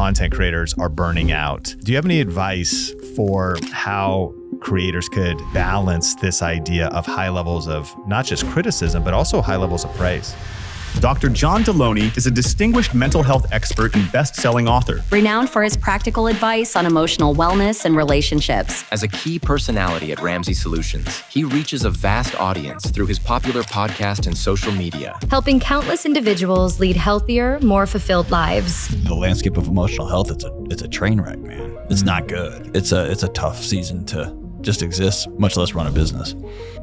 content creators are burning out. Do you have any advice for how creators could balance this idea of high levels of not just criticism, but also high levels of praise? Dr. John Delony is a distinguished mental health expert and best-selling author. Renowned for his practical advice on emotional wellness and relationships. As a key personality at Ramsey Solutions, he reaches a vast audience through his popular podcast and social media, helping countless individuals lead healthier, more fulfilled lives. The landscape of emotional health, it's a train wreck, man. It's not good. It's a tough season to just exist, much less run a business.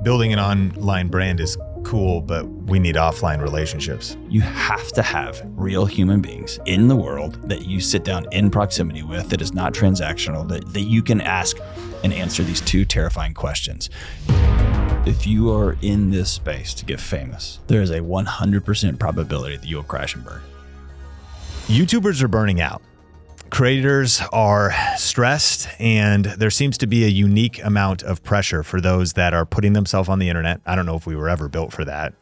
Building an online brand is cool, but we need offline relationships. You have to have real human beings in the world that you sit down in proximity with, that is not transactional, that you can ask and answer these two terrifying questions. If you are in this space to get famous, there is a 100% probability that you will crash and burn. YouTubers are burning out. Creators are stressed, and there seems to be a unique amount of pressure for those that are putting themselves on the internet. I don't know if we were ever built for that.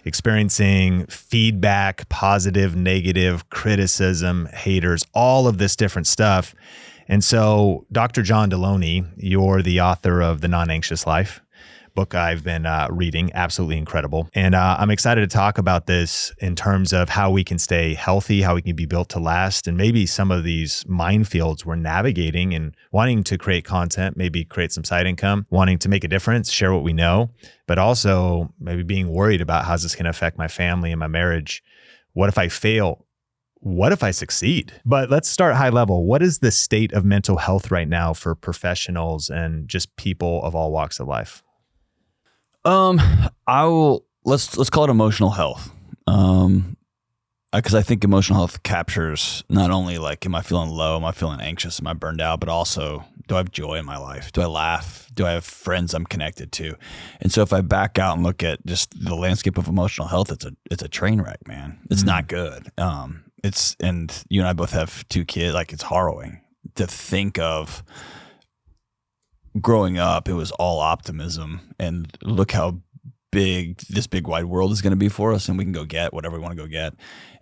Experiencing feedback, positive, negative, criticism, haters, all of this different stuff. And so, Dr. John Delony, you're the author of The Non-Anxious Life, book I've been reading, absolutely incredible. And I'm excited to talk about this in terms of how we can stay healthy, how we can be built to last, and maybe some of these minefields we're navigating and wanting to create content, maybe create some side income, wanting to make a difference, share what we know, but also maybe being worried about how's this going to affect my family and my marriage. What if I fail? What if I succeed? But let's start high level. What is the state of mental health right now for professionals and just people of all walks of life? Let's call it emotional health. Because I think emotional health captures not only like, am I feeling low? Am I feeling anxious? Am I burned out? But also, do I have joy in my life? Do I laugh? Do I have friends I'm connected to? And so if I back out and look at just the landscape of emotional health, it's a train wreck, man. It's not good. And you and I both have 2 kids. Like, it's harrowing to think of. Growing up, it was all optimism, and look how big this big wide world is going to be for us, and we can go get whatever we want to go get.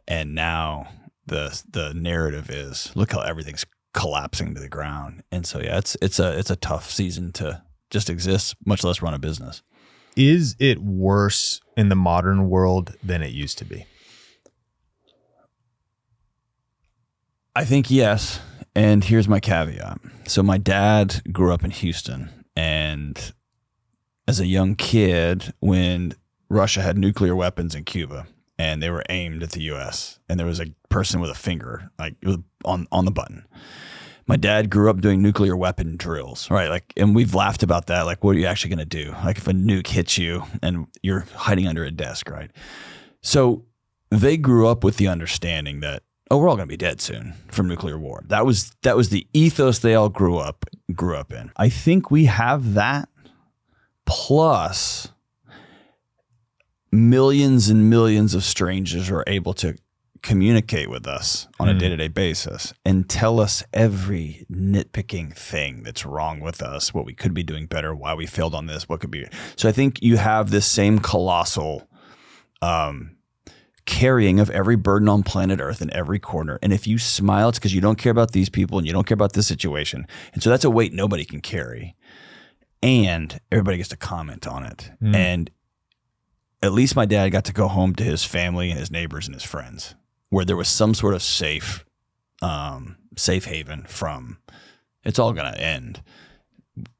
And now the narrative is, look how everything's collapsing to the ground. And so yeah, it's a tough season to just exist, much less run a business. Is it worse in the modern world than it used to be? I think yes. And here's my caveat. So my dad grew up in Houston, and as a young kid, when Russia had nuclear weapons in Cuba and they were aimed at the U.S. and there was a person with a finger like on the button. My dad grew up doing nuclear weapon drills, right? Like, and we've laughed about that. Like, what are you actually going to do? Like, if a nuke hits you and you're hiding under a desk, right? So they grew up with the understanding that, oh, we're all going to be dead soon from nuclear war. That was the ethos they all grew up in. I think we have that, plus millions and millions of strangers are able to communicate with us on a day-to-day basis and tell us every nitpicking thing that's wrong with us, what we could be doing better, why we failed on this, what could be. So I think you have this same colossal carrying of every burden on planet Earth in every corner. And if you smile, it's because you don't care about these people and you don't care about this situation. And so that's a weight nobody can carry. And everybody gets to comment on it. And at least my dad got to go home to his family and his neighbors and his friends, where there was some sort of safe haven from, it's all going to end.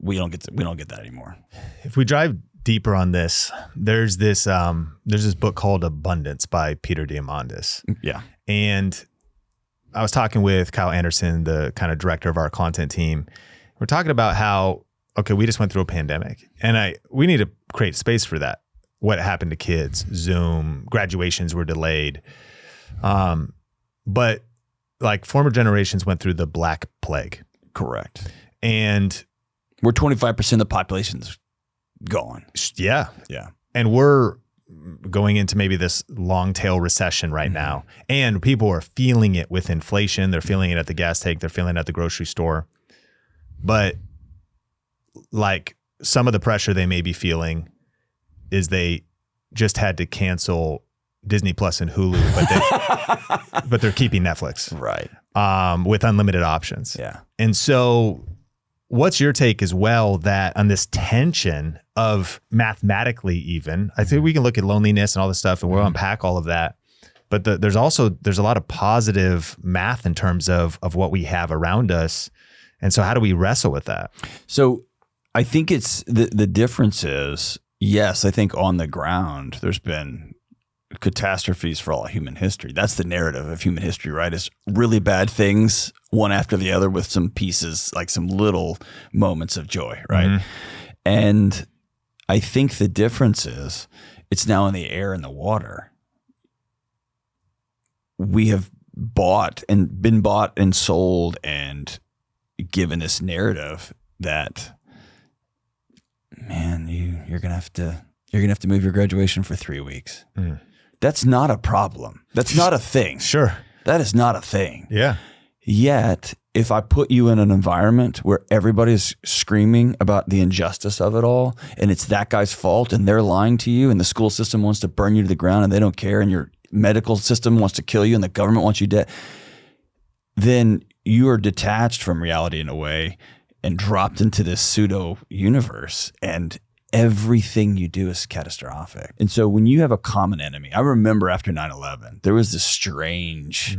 We don't get that anymore. If we drive deeper on this, there's this book called Abundance by Peter Diamandis. Yeah. And I was talking with Kyle Anderson, the kind of director of our content team. We're talking about how, okay, we just went through a pandemic, and we need to create space for that. What happened to kids, Zoom, graduations were delayed. But like former generations went through the Black Plague. Correct. And we're 25% of the population's gone. Yeah. Yeah. And we're going into maybe this long tail recession right now. And people are feeling it with inflation. They're feeling it at the gas tank. They're feeling it at the grocery store. But like some of the pressure they may be feeling is they just had to cancel Disney Plus and Hulu, but they're keeping Netflix. Right. with unlimited options. Yeah. And so what's your take as well that on this tension of mathematically even, I think we can look at loneliness and all this stuff and we'll unpack all of that. But there's a lot of positive math in terms of what we have around us. And so how do we wrestle with that? So I think it's the difference is, yes, I think on the ground, there's been catastrophes for all of human history. That's the narrative of human history, right? It's really bad things, one after the other, with some pieces, like some little moments of joy, right? Mm-hmm. And I think the difference is it's now in the air and the water. We have been bought and sold and given this narrative that, man, you're gonna have to move your graduation for 3 weeks. Mm. That's not a problem. That's not a thing. Sure. That is not a thing. Yeah. Yet, if I put you in an environment where everybody's screaming about the injustice of it all, and it's that guy's fault, and they're lying to you, and the school system wants to burn you to the ground, and they don't care, and your medical system wants to kill you, and the government wants you dead, then you are detached from reality in a way and dropped into this pseudo universe, and everything you do is catastrophic. And so when you have a common enemy, I remember after 9/11, there was this strange,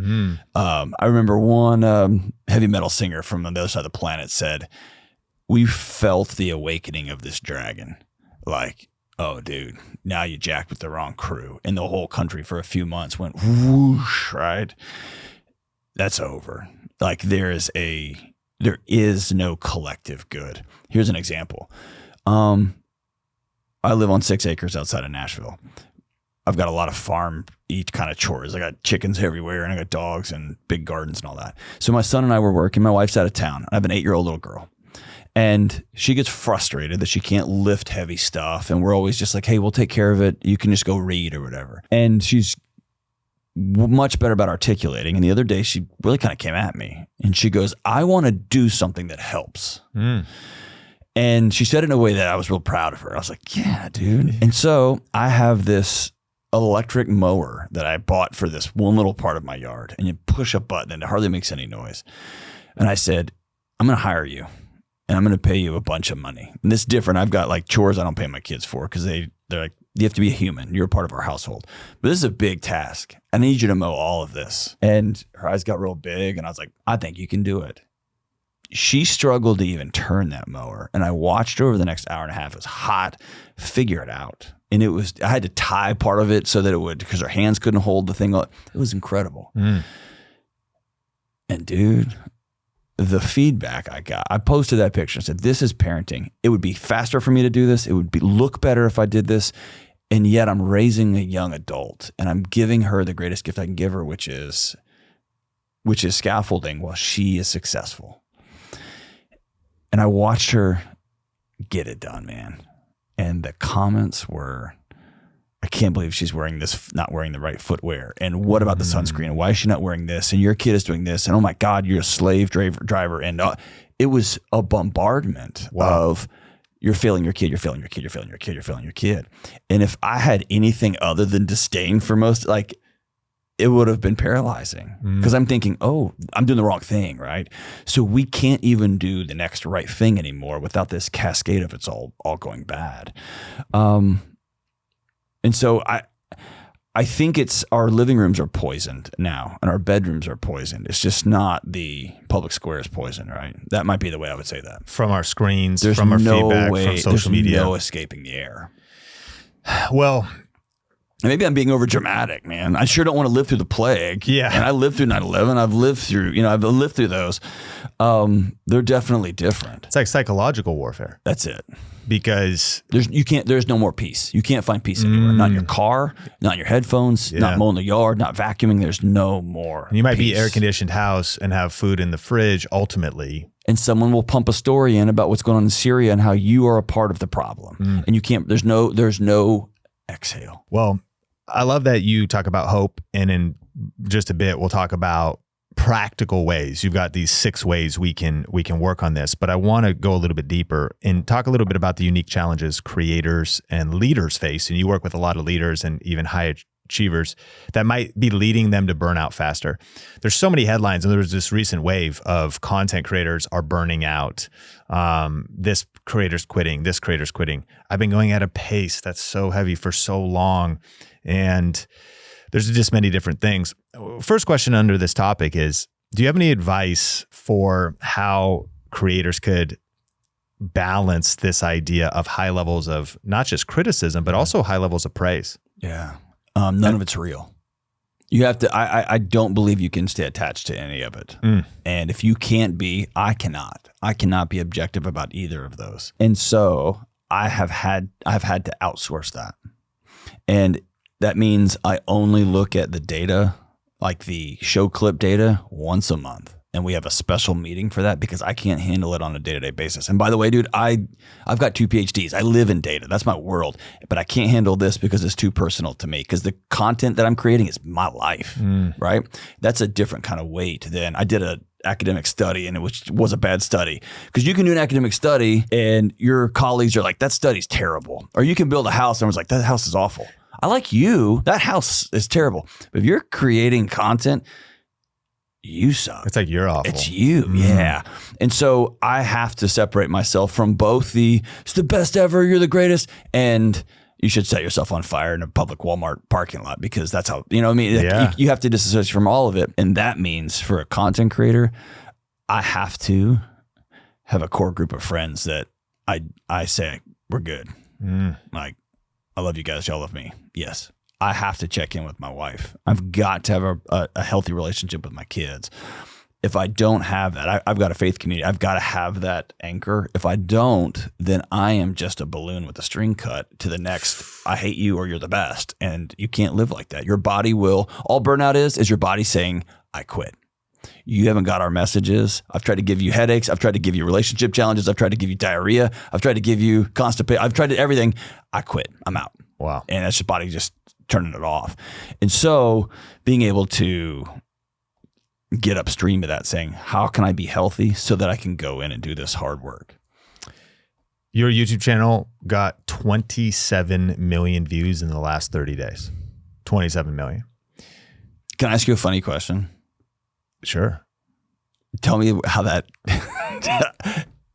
I remember one heavy metal singer from the other side of the planet said, we felt the awakening of this dragon. Like, oh, dude, now you jacked with the wrong crew. And the whole country for a few months went whoosh, right? That's over. Like there is no collective good. Here's an example. I live on 6 acres outside of Nashville. I've got a lot of farm eat kind of chores. I got chickens everywhere and I got dogs and big gardens and all that. So my son and I were working. My wife's out of town. I have an 8-year-old little girl. And she gets frustrated that she can't lift heavy stuff. And we're always just like, hey, we'll take care of it. You can just go read or whatever. And she's much better about articulating. And the other day she really kind of came at me and she goes, I want to do something that helps. And she said it in a way that I was real proud of her. I was like, yeah, dude. And so I have this electric mower that I bought for this one little part of my yard. And you push a button and it hardly makes any noise. And I said, I'm going to hire you and I'm going to pay you a bunch of money. And this is different. I've got like chores I don't pay my kids for because they're like, you have to be a human. You're a part of our household. But this is a big task. I need you to mow all of this. And her eyes got real big. And I was like, I think you can do it. She struggled to even turn that mower. And I watched her over the next hour and a half. It was hot, figure it out. And I had to tie part of it so that it would, because her hands couldn't hold the thing. It was incredible. And dude, the feedback I got, I posted that picture and said, this is parenting. It would be faster for me to do this. It would look better if I did this. And yet I'm raising a young adult and I'm giving her the greatest gift I can give her, which is scaffolding while she is successful. And I watched her get it done, man. And the comments were, I can't believe she's wearing this, not wearing the right footwear. And what about the sunscreen? And why is she not wearing this? And your kid is doing this. And oh my God, you're a slave driver. And it was a bombardment of you're failing your kid, you're failing your kid, you're failing your kid, you're failing your kid. And if I had anything other than disdain for most, like, it would have been paralyzing because I'm thinking, oh, I'm doing the wrong thing, right? So we can't even do the next right thing anymore without this cascade of it's all going bad. And so I think it's our living rooms are poisoned now and our bedrooms are poisoned. It's just not the public square is poisoned, right? That might be the way I would say that. From our screens, from our feedback, from social media. There's no escaping the air. Well, and maybe I'm being over dramatic, man. I sure don't want to live through the plague. Yeah. And I lived through 9/11. I've lived through those. They're definitely different. It's like psychological warfare. That's it. Because there's no more peace. You can't find peace anywhere. Not in your car, not in your headphones, not mowing the yard, not vacuuming. There's no more. And you might peace. be air conditioned house and have food in the fridge ultimately. And someone will pump a story in about what's going on in Syria and how you are a part of the problem. And you can't, there's no exhale. Well, I love that you talk about hope, and in just a bit we'll talk about practical ways. You've got these 6 ways we can work on this, but I want to go a little bit deeper and talk a little bit about the unique challenges creators and leaders face. And you work with a lot of leaders and even high achievers that might be leading them to burn out faster. There's so many headlines, and there was this recent wave of content creators are burning out. This creator's quitting, this creator's quitting. I've been going at a pace that's so heavy for so long, and there's just many different things. First question under this topic is, do you have any advice for how creators could balance this idea of high levels of not just criticism, but also high levels of praise? Yeah. None of it's real. You have to, I don't believe you can stay attached to any of it. And if you can't be, I cannot be objective about either of those. And so I've had to outsource that. And that means I only look at the data, like the show clip data, once a month. And we have a special meeting for that because I can't handle it on a day-to-day basis. And by the way, dude, I've got 2 PhDs. I live in data. That's my world. But I can't handle this because it's too personal to me, because the content that I'm creating is my life, right? That's a different kind of weight than I did an academic study, and it was a bad study. Because you can do an academic study and your colleagues are like, that study's terrible. Or you can build a house and everyone's like, that house is awful. I like you. That house is terrible. But if you're creating content, you suck. It's like you're awful. It's you. Yeah. And so I have to separate myself from both it's the best ever, you're the greatest, and you should set yourself on fire in a public Walmart parking lot, because that's how, you know what I mean? Yeah. You have to disassociate from all of it. And that means for a content creator, I have to have a core group of friends that I say, we're good. Like, I love you guys. Y'all love me. Yes. I have to check in with my wife. I've got to have a healthy relationship with my kids. If I don't have that, I've got a faith community. I've got to have that anchor. If I don't, then I am just a balloon with a string cut to the next, I hate you or you're the best. And you can't live like that. Your body all burnout is your body saying, I quit. You haven't got our messages. I've tried to give you headaches. I've tried to give you relationship challenges. I've tried to give you diarrhea. I've tried to give you constipation. I've tried everything. I quit. I'm out. Wow. And that's your body just turning it off. And so being able to get upstream of that, saying, how can I be healthy so that I can go in and do this hard work? Your YouTube channel got 27 million views in the last 30 days. 27 million. Can I ask you a funny question? Sure. Tell me how that,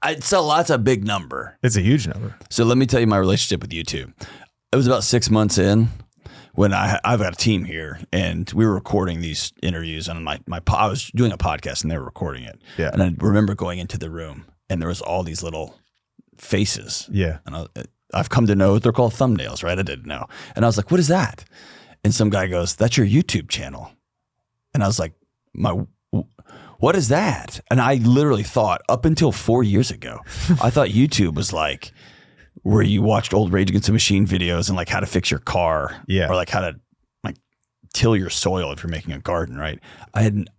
that's a big number. It's a huge number. So let me tell you my relationship with YouTube. It was about 6 months in when I've got a team here, and we were recording these interviews on I was doing a podcast and they were recording it. Yeah. And I remember going into the room and there was all these little faces. Yeah. And I've come to know they're called thumbnails, right? I didn't know. And I was like, what is that? And some guy goes, that's your YouTube channel. And I was like, what is that? And I literally thought, up until 4 years ago, I thought YouTube was like where you watched old Rage Against the Machine videos and like how to fix your car, or like how to like till your soil if you're making a garden, right?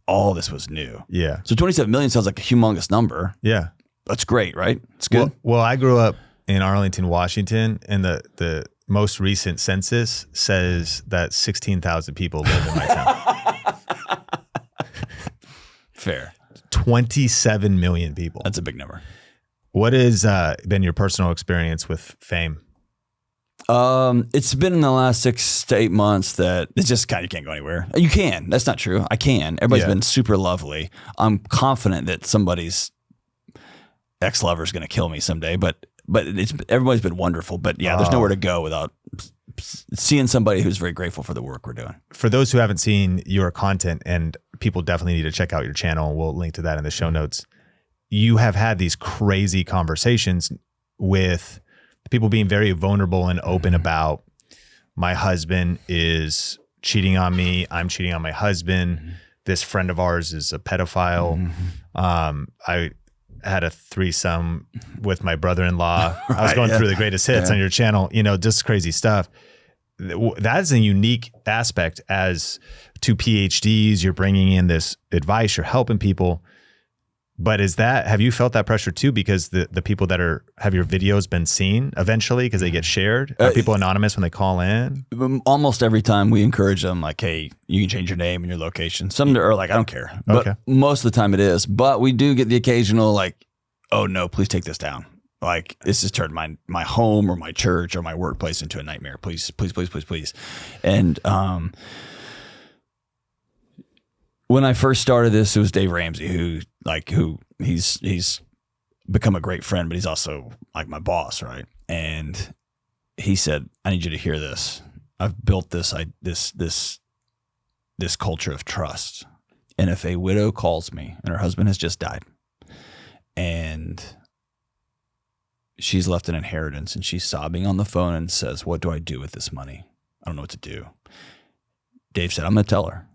All this was new. Yeah. So 27 million sounds like a humongous number. Yeah. That's great, right? It's good. Well, I grew up in Arlington, Washington, and the most recent census says that 16,000 people live in my town. Fair. 27 million people. That's a big number. What has been your personal experience with fame? It's been in the last 6 to 8 months that it's just kind of, you can't go anywhere. You can. That's not true. I can. Everybody's been super lovely. I'm confident that somebody's ex-lover is going to kill me someday, but everybody's been wonderful. But yeah, there's nowhere to go without seeing somebody who's very grateful for the work we're doing. For those who haven't seen your content, and people definitely need to check out your channel, we'll link to that in the show notes. You have had these crazy conversations with people being very vulnerable and open about, my husband is cheating on me, I'm cheating on my husband, this friend of ours is a pedophile. I had a threesome with my brother-in-law. I was going through the greatest hits on your channel, just crazy stuff. That's a unique aspect. As 2 PhDs, you're bringing in this advice, you're helping people. But have you felt that pressure too? Because the people that have your videos been seen eventually because they get shared? Are people anonymous when they call in? Almost every time we encourage them, like, hey, you can change your name and your location. Some are like, I don't care. But most of the time it is. But we do get the occasional like, oh no, please take this down. Like, this has turned my home or my church or my workplace into a nightmare. Please, please, please, please, please. And when I first started this, it was Dave Ramsey, who he's become a great friend, but he's also like my boss, right? And he said, I need you to hear this. I've built this culture of trust. And if a widow calls me and her husband has just died and she's left an inheritance and she's sobbing on the phone and says, what do I do with this money? I don't know what to do. Dave said, I'm going to tell her.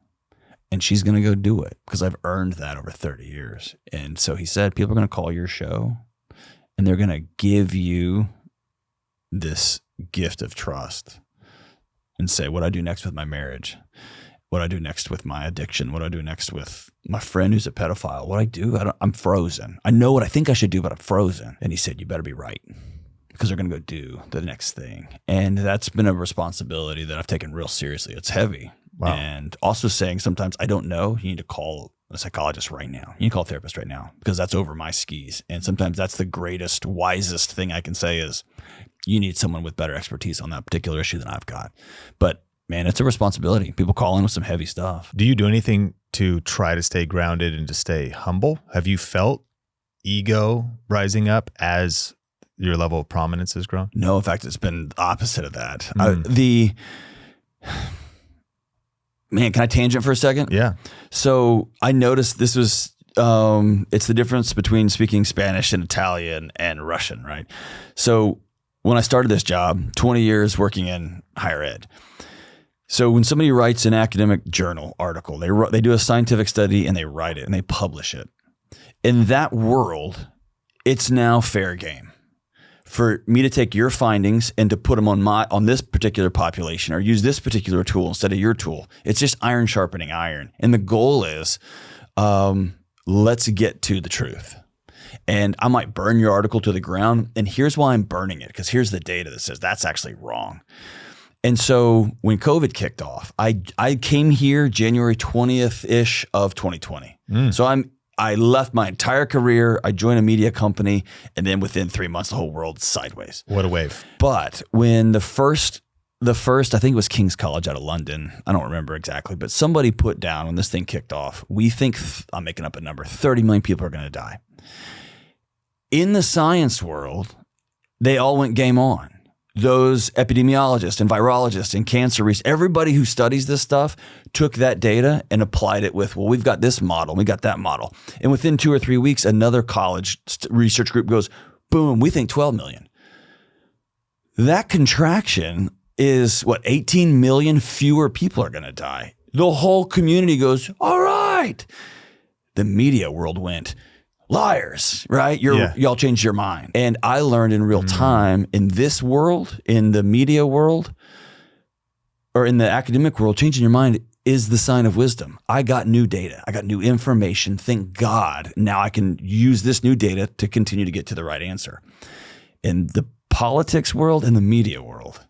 And she's going to go do it because I've earned that over 30 years. And so he said, people are going to call your show and they're going to give you this gift of trust and say, what do I do next with my marriage? What do I do next with my addiction? What do I do next with my friend who's a pedophile? What do? I'm frozen. I know what I think I should do, but I'm frozen. And he said, you better be right because they're going to go do the next thing. And that's been a responsibility that I've taken real seriously. It's heavy. Wow. And also saying sometimes I don't know, you need to call a psychologist right now. You need to call a therapist right now because that's over my skis. And sometimes that's the greatest, wisest thing I can say is you need someone with better expertise on that particular issue than I've got. But man, it's a responsibility. People call in with some heavy stuff. Do you do anything to try to stay grounded and to stay humble? Have you felt ego rising up as your level of prominence has grown? No, in fact, it's been the opposite of that. Man, can I tangent for a second? Yeah. So I noticed this was, it's the difference between speaking Spanish and Italian and Russian, right? So when I started this job, 20 years working in higher ed. So when somebody writes an academic journal article, they do a scientific study and they write it and they publish it. In that world, it's now fair game for me to take your findings and to put them on this particular population or use this particular tool instead of your tool. It's just iron sharpening iron. And the goal is, let's get to the truth. And I might burn your article to the ground. And here's why I'm burning it, because here's the data that says that's actually wrong. And so when COVID kicked off, I came here January 20th-ish of 2020. So I left my entire career. I joined a media company, and then within 3 months, the whole world's sideways. What a wave. But when the first, I think it was King's College out of London. I don't remember exactly, but somebody put down when this thing kicked off, we think, I'm making up a number, 30 million people are going to die. In the science world, they all went game on. Those epidemiologists and virologists and cancer research, everybody who studies this stuff took that data and applied it with, well, we've got this model, we got that model. And within 2 or 3 weeks, another college research group goes, boom, we think 12 million. That contraction is 18 million fewer people are going to die. The whole community goes, all right. The media world went, liars, right? Y'all changed your mind. And I learned in real time in this world, in the media world, or in the academic world, changing your mind is the sign of wisdom. I got new data. I got new information. Thank God. Now I can use this new data to continue to get to the right answer. In the politics world and the media world,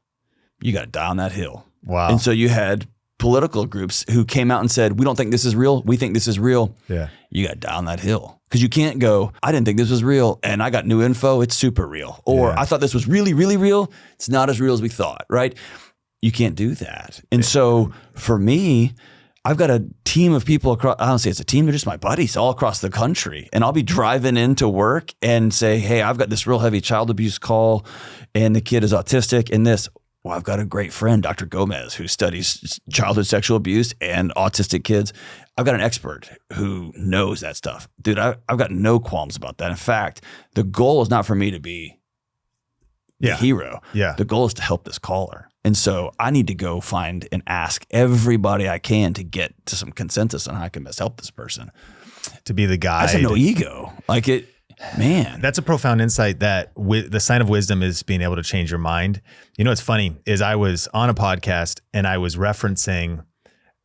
you got to die on that hill. Wow. And so you had political groups who came out and said, we don't think this is real. We think this is real. Yeah. You got to die on that hill. Because you can't go, I didn't think this was real and I got new info, it's super real. Or I thought this was really, really real. It's not as real as we thought, right? You can't do that. And so for me, I've got a team of people across, I don't say it's a team, they're just my buddies all across the country. And I'll be driving into work and say, hey, I've got this real heavy child abuse call and the kid is autistic and this. Well, I've got a great friend, Dr. Gomez, who studies childhood sexual abuse and autistic kids. I've got an expert who knows that stuff. Dude, I've got no qualms about that. In fact, the goal is not for me to be the hero. Yeah. The goal is to help this caller. And so I need to go find and ask everybody I can to get to some consensus on how I can best help this person. To be the guy. I just have no ego. Man. That's a profound insight that the sign of wisdom is being able to change your mind. You know, what's funny is I was on a podcast and I was referencing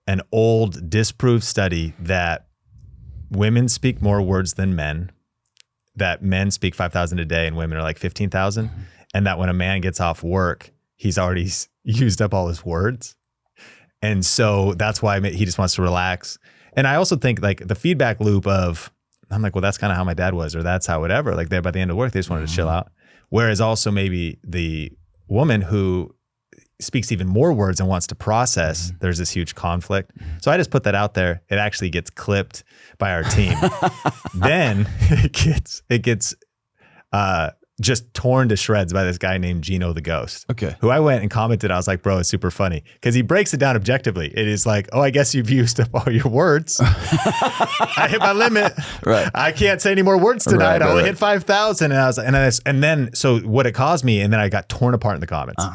an old disproved study that women speak more words than men, that men speak 5,000 a day and women are like 15,000. And that when a man gets off work, he's already used up all his words. And so that's why he just wants to relax. And I also think like the feedback loop of, I'm like, well, that's kind of how my dad was, or that's how whatever. Like by the end of work, they just wanted to chill out. Whereas also maybe the woman who speaks even more words and wants to process, there's this huge conflict. So I just put that out there. It actually gets clipped by our team. Then it gets just torn to shreds by this guy named Gino the Ghost. Okay. Who I went and commented. I was like, bro, it's super funny. Because he breaks it down objectively. It is like, oh, I guess you've used up all your words. I hit my limit. Right. I can't say any more words tonight. I only right. hit 5,000. And I was, and then, so what it caused me, and then I got torn apart in the comments.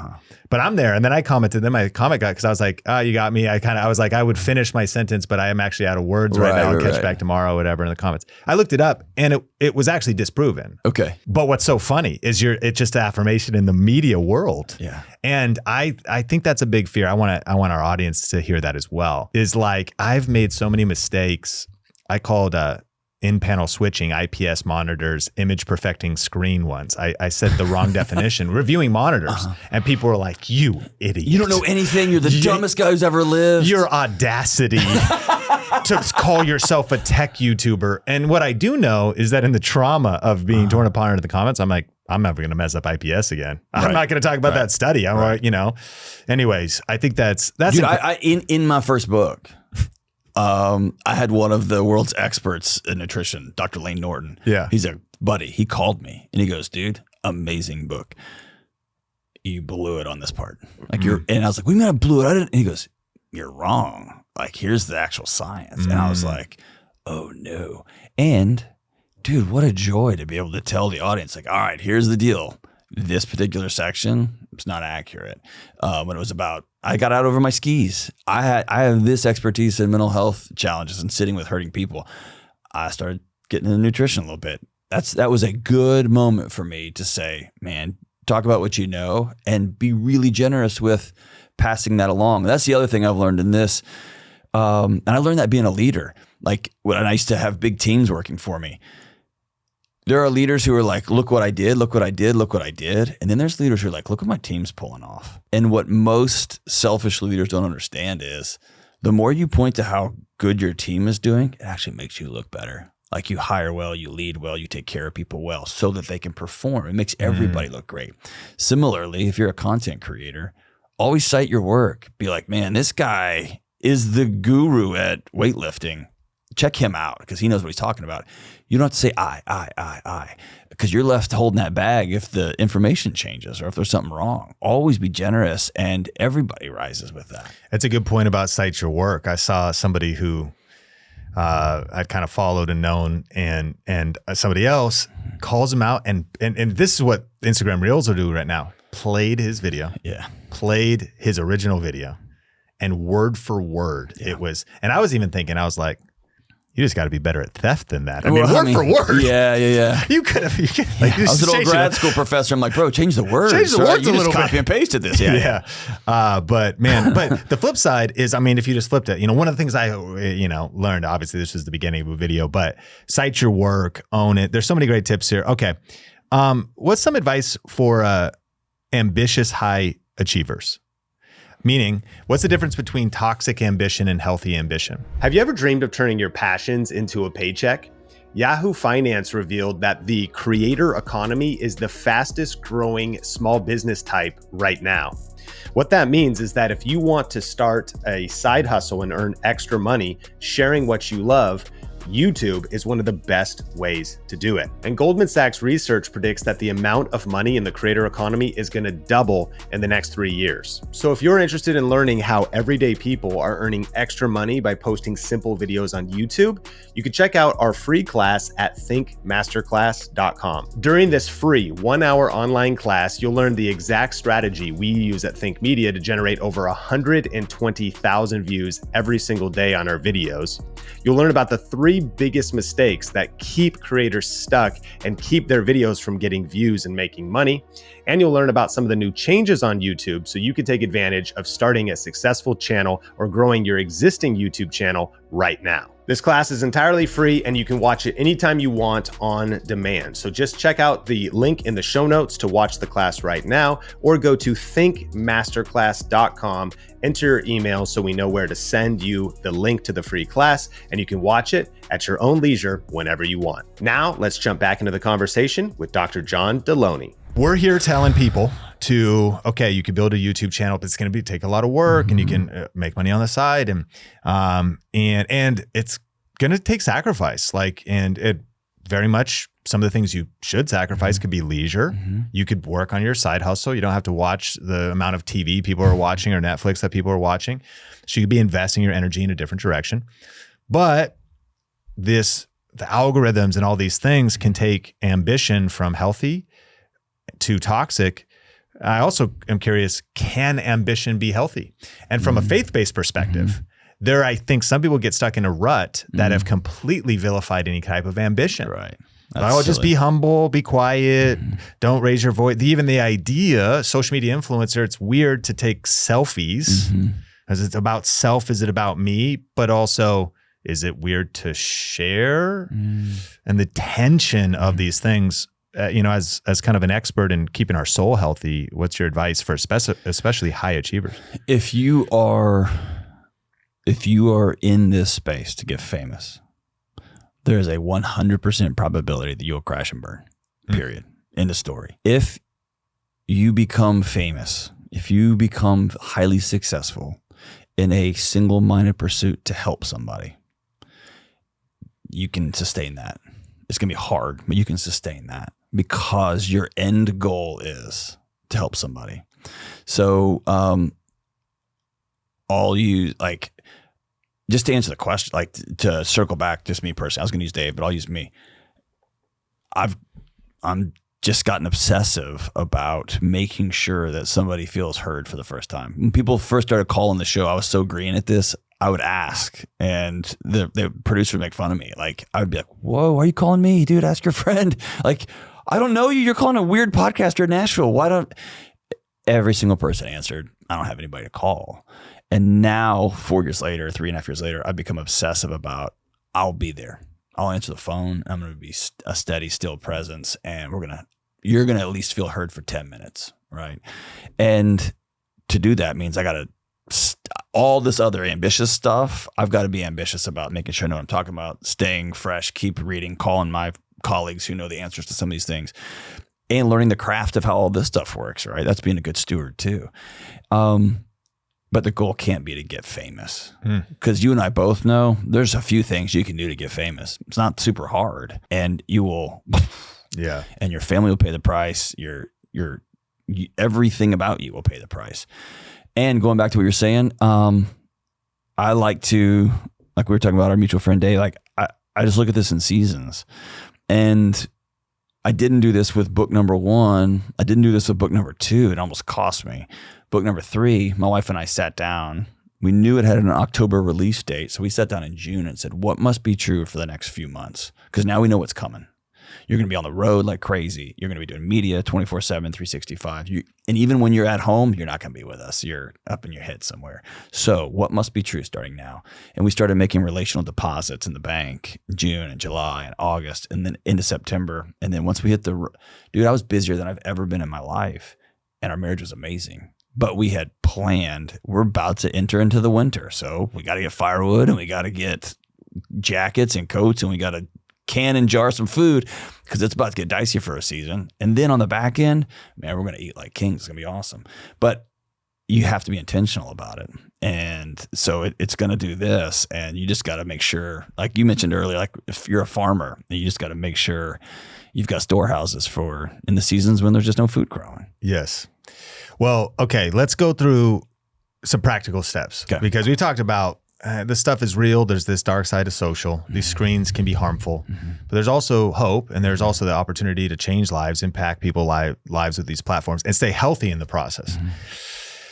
But I'm there, and then I commented. Then my comment got, because I was like, "Oh, you got me." I was like, I would finish my sentence, but I am actually out of words right now. I'll catch back tomorrow, whatever. In the comments, I looked it up, and it was actually disproven. Okay. But what's so funny is it's just affirmation in the media world. Yeah. And I think that's a big fear. I want our audience to hear that as well. Is like, I've made so many mistakes. I called in-panel switching, IPS monitors, image perfecting screen ones. I said the wrong definition, reviewing monitors. And people were like, you idiot. You don't know anything. You're the dumbest guy who's ever lived. Your audacity to call yourself a tech YouTuber. And what I do know is that in the trauma of being torn apart into the comments, I'm like, I'm never going to mess up IPS again. I'm not going to talk about that study. Anyways, I think that's dude, in my first book, I had one of the world's experts in nutrition, Dr. Lane Norton. Yeah. He's a buddy. He called me and he goes, dude, amazing book. You blew it on this part. Like and I was like, what do you mean I blew it? And he goes, you're wrong. Like, here's the actual science. And I was like, oh no. And dude, what a joy to be able to tell the audience, like, all right, here's the deal. This particular section, it's not accurate. When it was about, I got out over my skis. I have this expertise in mental health challenges and sitting with hurting people. I started getting into nutrition a little bit. That was a good moment for me to say, man, talk about what you know and be really generous with passing that along. That's the other thing I've learned in this. And I learned that being a leader, like when I used to have big teams working for me. There are leaders who are like, look what I did, look what I did, look what I did. And then there's leaders who are like, look what my team's pulling off. And what most selfish leaders don't understand is the more you point to how good your team is doing, it actually makes you look better. Like, you hire well, you lead well, you take care of people well so that they can perform. It makes everybody look great. Similarly, if you're a content creator, always cite your work. Be like, man, this guy is the guru at weightlifting. Check him out because he knows what he's talking about. You don't have to say I, because you're left holding that bag if the information changes or if there's something wrong. Always be generous, and everybody rises with that. That's a good point about cite your work. I saw somebody who I'd kind of followed and known, and somebody else calls him out, and this is what Instagram Reels are doing right now. Played his video. Yeah. Played his original video, and word for word it was. And I was even thinking, I was like, you just got to be better at theft than that. I mean, word for word. Yeah. You could have. I was an old grad school professor. I'm like, bro, change the words. Change the words a little bit. Copy and pasted this. Yeah. But the flip side is, I mean, if you just flipped it, one of the things I, learned, obviously this was the beginning of a video, but cite your work, own it. There's so many great tips here. Okay. What's some advice for ambitious high achievers? Meaning, what's the difference between toxic ambition and healthy ambition? Have you ever dreamed of turning your passions into a paycheck? Yahoo Finance revealed that the creator economy is the fastest growing small business type right now. What that means is that if you want to start a side hustle and earn extra money sharing what you love, YouTube is one of the best ways to do it. And Goldman Sachs research predicts that the amount of money in the creator economy is going to double in the next 3 years. So if you're interested in learning how everyday people are earning extra money by posting simple videos on YouTube, you can check out our free class at thinkmasterclass.com. During this free 1-hour online class, you'll learn the exact strategy we use at Think Media to generate over 120,000 views every single day on our videos. You'll learn about the 3 biggest mistakes that keep creators stuck and keep their videos from getting views and making money. And you'll learn about some of the new changes on YouTube so you can take advantage of starting a successful channel or growing your existing YouTube channel right now. This class is entirely free and you can watch it anytime you want on demand. So just check out the link in the show notes to watch the class right now, or go to thinkmasterclass.com, enter your email so we know where to send you the link to the free class, and you can watch it at your own leisure whenever you want. Now, let's jump back into the conversation with Dr. John Delony. we're here telling people okay, you can build a YouTube channel, but it's going to take a lot of work, and you can make money on the side, and it's going to take sacrifice. And it very much, some of the things you should sacrifice could be leisure. You could work on your side hustle. You don't have to watch the amount of TV people are watching or Netflix that people are watching. So you could be investing your energy in a different direction. But the algorithms and all these things can take ambition from healthy to toxic. I also am curious, can ambition be healthy? And from a faith-based perspective, I think some people get stuck in a rut that have completely vilified any type of ambition. Right. Just be humble, be quiet, don't raise your voice. Even the idea, social media influencer, it's weird to take selfies because it's about self. Is it about me? But also, is it weird to share? And the tension of these things, as kind of an expert in keeping our soul healthy, what's your advice for especially high achievers? If you are in this space to get famous, there is a 100% probability that you'll crash and burn, period. End of story. If you become famous, if you become highly successful in a single-minded pursuit to help somebody, you can sustain that. It's going to be hard, but you can sustain that because your end goal is to help somebody. So, just to answer the question, to circle back, just me personally, I was going to use Dave, but I'll use me. I'm just gotten obsessive about making sure that somebody feels heard for the first time. When people first started calling the show, I was so green at this. I would ask, and the producer would make fun of me. I would be like, "Whoa, why are you calling me, dude? Ask your friend." I don't know you. You're calling a weird podcaster in Nashville. Why don't? Every single person answered, "I don't have anybody to call." And now, 4 years later, 3.5 years later, I've become obsessive about, I'll be there. I'll answer the phone. I'm going to be a steady, still presence, and you're going to at least feel heard for 10 minutes, right? And to do that means I got to, all this other ambitious stuff, I've got to be ambitious about making sure I know what I'm talking about, staying fresh, keep reading, calling my colleagues who know the answers to some of these things, and learning the craft of how all this stuff works, right? That's being a good steward too. But the goal can't be to get famous, because you and I both know there's a few things you can do to get famous. It's not super hard, and you will, and your family will pay the price. Everything about you will pay the price. And going back to what you're saying, I like to, like we were talking about our mutual friend Dave, I just look at this in seasons, and I didn't do this with book number 1. I didn't do this with book number 2. It almost cost me. Book number 3, my wife and I sat down. We knew it had an October release date. So we sat down in June and said, what must be true for the next few months? Because now we know what's coming. You're going to be on the road like crazy. You're going to be doing media 24/7, 365. And even when you're at home, you're not going to be with us. You're up in your head somewhere. So what must be true starting now? And we started making relational deposits in the bank June and July and August, and then into September. And then once we hit dude, I was busier than I've ever been in my life. And our marriage was amazing. But we had planned, we're about to enter into the winter. So we got to get firewood, and we got to get jackets and coats, and we got to can and jar some food, because it's about to get dicey for a season. And then on the back end, man, we're going to eat like kings. It's going to be awesome. But you have to be intentional about it. And so it's going to do this. And you just got to make sure, like you mentioned earlier, like if you're a farmer, you just got to make sure you've got storehouses for in the seasons when there's just no food growing. Yes. Well, okay, let's go through some practical steps, because we talked about this stuff is real. There's this dark side of social. These screens can be harmful, but there's also hope, and there's also the opportunity to change lives, impact people's lives with these platforms, and stay healthy in the process.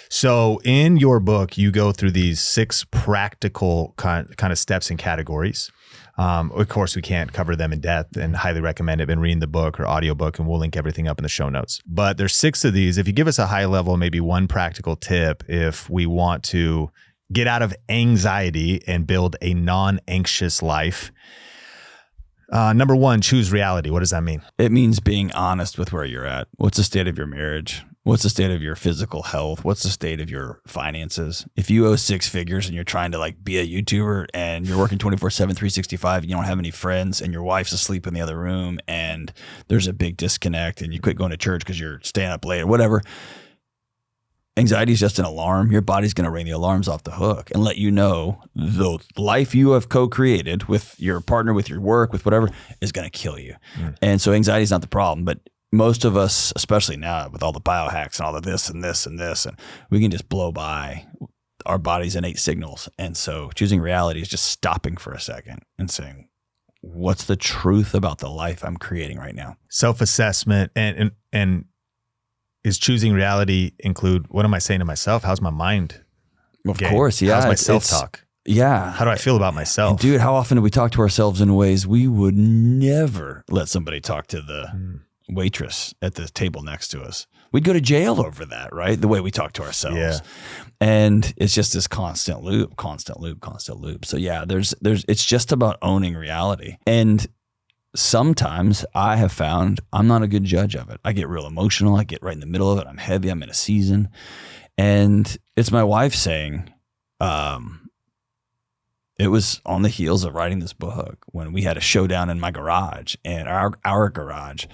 So in your book, you go through these 6 practical kind of steps and categories. Of course, we can't cover them in depth, and highly recommend it. Been reading the book or audiobook, and we'll link everything up in the show notes. But there's 6 of these. If you give us a high level, maybe one practical tip, if we want to get out of anxiety and build a non-anxious life. Number 1, choose reality. What does that mean? It means being honest with where you're at. What's the state of your marriage? What's the state of your physical health? What's the state of your finances? If you owe 6 figures and you're trying to like be a YouTuber and you're working 24/7, 365, and you don't have any friends and your wife's asleep in the other room and there's a big disconnect and you quit going to church because you're staying up late or whatever, anxiety is just an alarm. Your body's going to ring the alarms off the hook and let you know the life you have co-created with your partner, with your work, with whatever, is going to kill you. And so anxiety is not the problem, but most of us, especially now with all the biohacks and all the this and this and this, and we can just blow by our body's innate signals. And so choosing reality is just stopping for a second and saying, what's the truth about the life I'm creating right now? Self-assessment and is choosing reality include, what am I saying to myself? How's my mind? Of course, yeah. How's my self-talk? Yeah. How do I feel about myself? And dude, how often do we talk to ourselves in ways we would never let somebody talk to the waitress at the table next to us? We'd go to jail over that, right? The way we talk to ourselves. Yeah. And it's just this constant loop. So yeah, it's just about owning reality. And sometimes I have found I'm not a good judge of it. I get real emotional. I get right in the middle of it. I'm heavy. I'm in a season. And it's my wife saying, it was on the heels of writing this book when we had a showdown in my garage and our garage.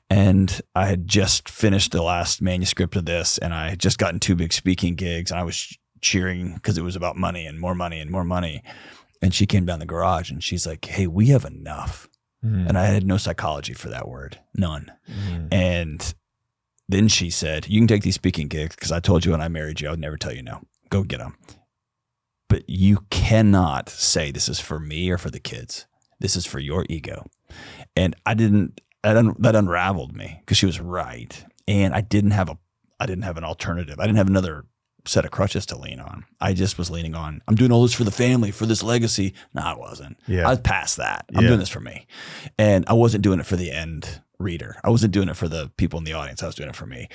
And I had just finished the last manuscript of this, and I had just gotten 2 big speaking gigs, and I was cheering because it was about money and more money and more money. And she came down the garage and she's like, hey, we have enough. And I had no psychology for that word, none. And then she said, you can take these speaking gigs because I told you when I married you, I would never tell you no. Go get them. But you cannot say this is for me or for the kids. This is for your ego. And that unraveled me because she was right. And I didn't have an alternative. I didn't have another set of crutches to lean on. I just was leaning on, I'm doing all this for the family, for this legacy. No, I wasn't. I was past that. I'm doing this for me. And I wasn't doing it for the end reader. I wasn't doing it for the people in the audience. I was doing it for me.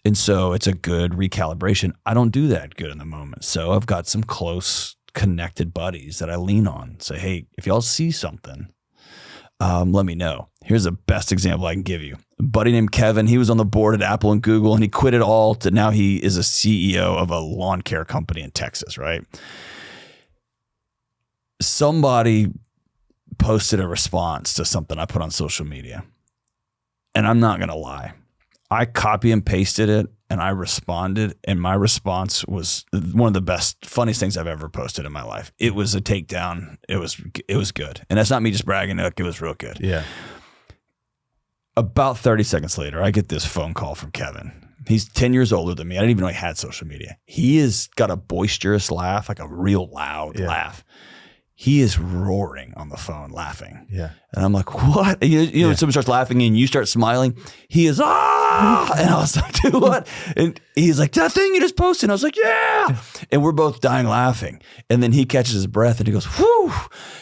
And so it's a good recalibration. I don't do that good in the moment. So I've got some close connected buddies that I lean on. Say, hey, if y'all see something, let me know. Here's the best example I can give you. A buddy named Kevin, he was on the board at Apple and Google, and he quit it all to now he is a CEO of a lawn care company in Texas, right? Somebody posted a response to something I put on social media. And I'm not going to lie. I copy and pasted it and I responded, and my response was one of the best, funniest things I've ever posted in my life. It was a takedown. It was good. And that's not me just bragging. It was real good. Yeah. About 30 seconds later, I get this phone call from Kevin. He's 10 years older than me. I didn't even know he had social media. He has got a boisterous laugh, like a real loud laugh. He is roaring on the phone, laughing. Yeah. And I'm like, what? You know, when someone starts laughing and you start smiling, he is, ah! And I was like, dude, what? And he's like, that thing you just posted. And I was like, yeah. And we're both dying laughing. And then he catches his breath and he goes, whew,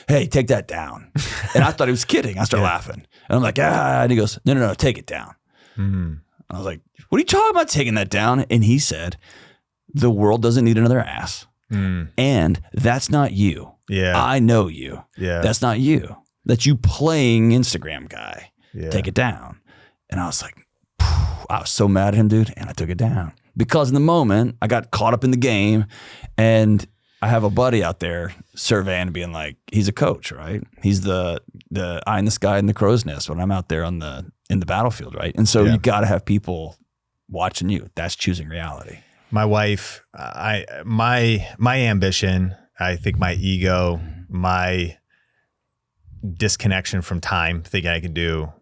hey, take that down. And I thought he was kidding. I started laughing. And I'm like, ah. And he goes, no, take it down. I was like, what are you talking about taking that down? And he said, the world doesn't need another ass. And that's not you. Yeah. I know you. Yeah. That's not you. That's you playing Instagram guy. Yeah. Take it down. And I was like, I was so mad at him, dude. And I took it down because in the moment I got caught up in the game, and I have a buddy out there surveying, being like, he's a coach, right? He's the eye in the sky and the crow's nest when I'm out there in the battlefield, right? And so you got to have people watching you. That's choosing reality. My wife, my ambition, I think my ego, my disconnection from time, thinking I could do